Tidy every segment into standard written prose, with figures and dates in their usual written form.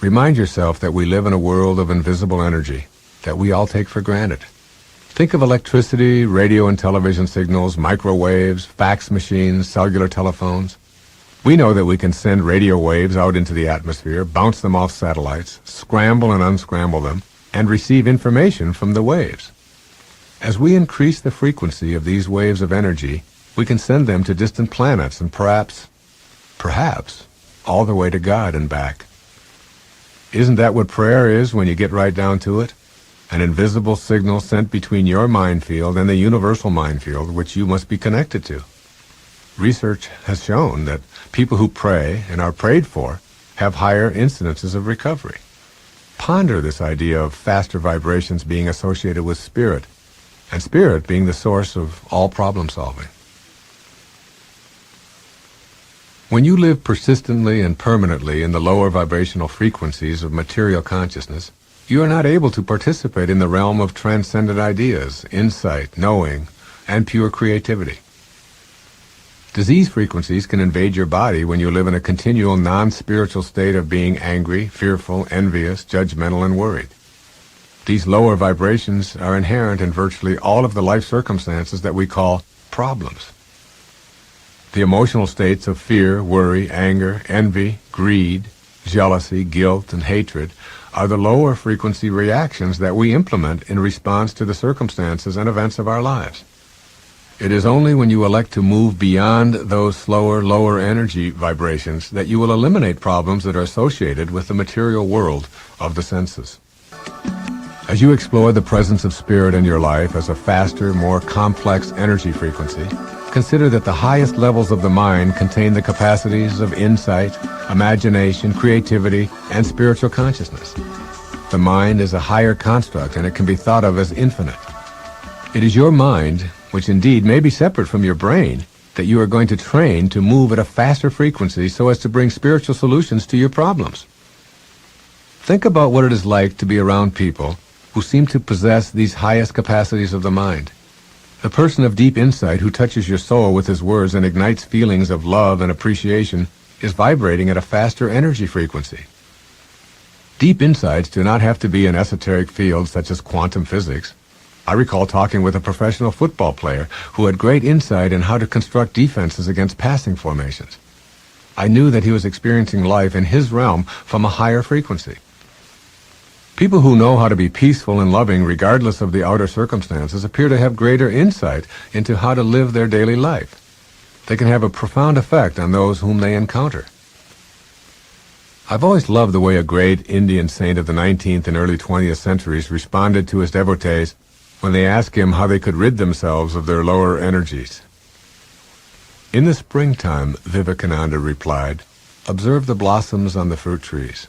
Remind yourself that we live in a world of invisible energy that we all take for granted. Think of electricity, radio and television signals, microwaves, fax machines, cellular telephones. We know that we can send radio waves out into the atmosphere, bounce them off satellites, scramble and unscramble them, and receive information from the waves. As we increase the frequency of these waves of energy, we can send them to distant planets and perhaps, all the way to God and back. Isn't that what prayer is when you get right down to it? An invisible signal sent between your mind field and the universal mind field, which you must be connected to. Research has shown that people who pray and are prayed for have higher incidences of recovery. Ponder this idea of faster vibrations being associated with spirit, and spirit being the source of all problem solving. When you live persistently and permanently in the lower vibrational frequencies of material consciousness, you are not able to participate in the realm of transcendent ideas, insight, knowing, and pure creativity. Disease frequencies can invade your body when you live in a continual non-spiritual state of being angry, fearful, envious, judgmental, and worried. These lower vibrations are inherent in virtually all of the life circumstances that we call problems. The emotional states of fear, worry, anger, envy, greed, jealousy, guilt, and hatred are the lower frequency reactions that we implement in response to the circumstances and events of our lives. It is only when you elect to move beyond those slower, lower energy vibrations that you will eliminate problems that are associated with the material world of the senses. As you explore the presence of spirit in your life as a faster, more complex energy frequency, consider that the highest levels of the mind contain the capacities of insight, imagination, creativity, and spiritual consciousness. The mind is a higher construct, and it can be thought of as infinite. It is your mind, which indeed may be separate from your brain, that you are going to train to move at a faster frequency so as to bring spiritual solutions to your problems. Think about what it is like to be around people who seem to possess these highest capacities of the mind. The person of deep insight who touches your soul with his words and ignites feelings of love and appreciation is vibrating at a faster energy frequency. Deep insights do not have to be in esoteric fields such as quantum physics. I recall talking with a professional football player who had great insight in how to construct defenses against passing formations. I knew that he was experiencing life in his realm from a higher frequency. People who know how to be peaceful and loving regardless of the outer circumstances appear to have greater insight into how to live their daily life. They can have a profound effect on those whom they encounter. I've always loved the way a great Indian saint of the 19th and early 20th centuries responded to his devotees when they asked him how they could rid themselves of their lower energies. In the springtime, Vivekananda replied, "Observe the blossoms on the fruit trees.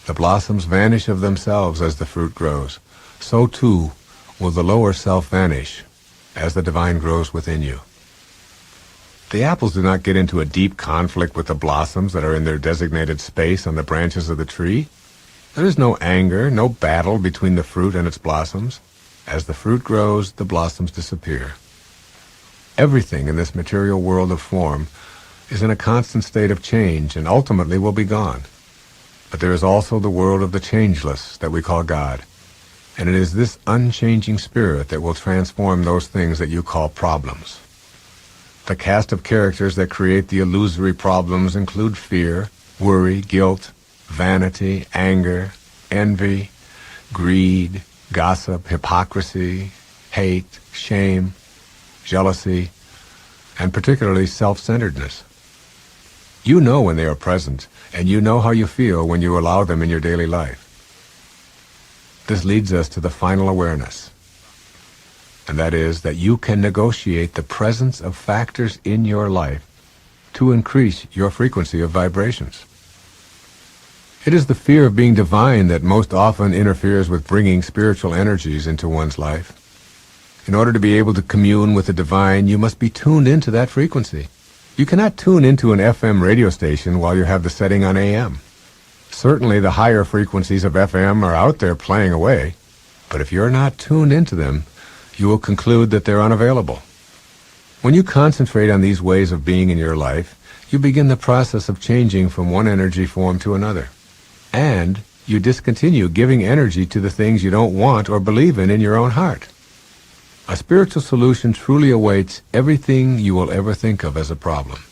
The blossoms vanish of themselves as the fruit grows. So too will the lower self vanish as the divine grows within you." The apples do not get into a deep conflict with the blossoms that are in their designated space on the branches of the tree. There is no anger, no battle between the fruit and its blossoms. As the fruit grows, the blossoms disappear. Everything in this material world of form is in a constant state of change and ultimately will be gone. But there is also the world of the changeless that we call God. And it is this unchanging spirit that will transform those things that you call problems. The cast of characters that create the illusory problems include fear, worry, guilt, vanity, anger, envy, greed, gossip, hypocrisy, hate, shame, jealousy, and particularly self-centeredness. You know when they are present, and you know how you feel when you allow them in your daily life. This leads us to the final awareness, and that is that you can negotiate the presence of factors in your life to increase your frequency of vibrations. It is the fear of being divine that most often interferes with bringing spiritual energies into one's life. In order to be able to commune with the divine, you must be tuned into that frequency. You cannot tune into an FM radio station while you have the setting on AM. Certainly the higher frequencies of FM are out there playing away, but if you're not tuned into them, you will conclude that they're unavailable. When you concentrate on these ways of being in your life, you begin the process of changing from one energy form to another. and you discontinue giving energy to the things you don't want or believe in your own heart. A spiritual solution truly awaits everything you will ever think of as a problem.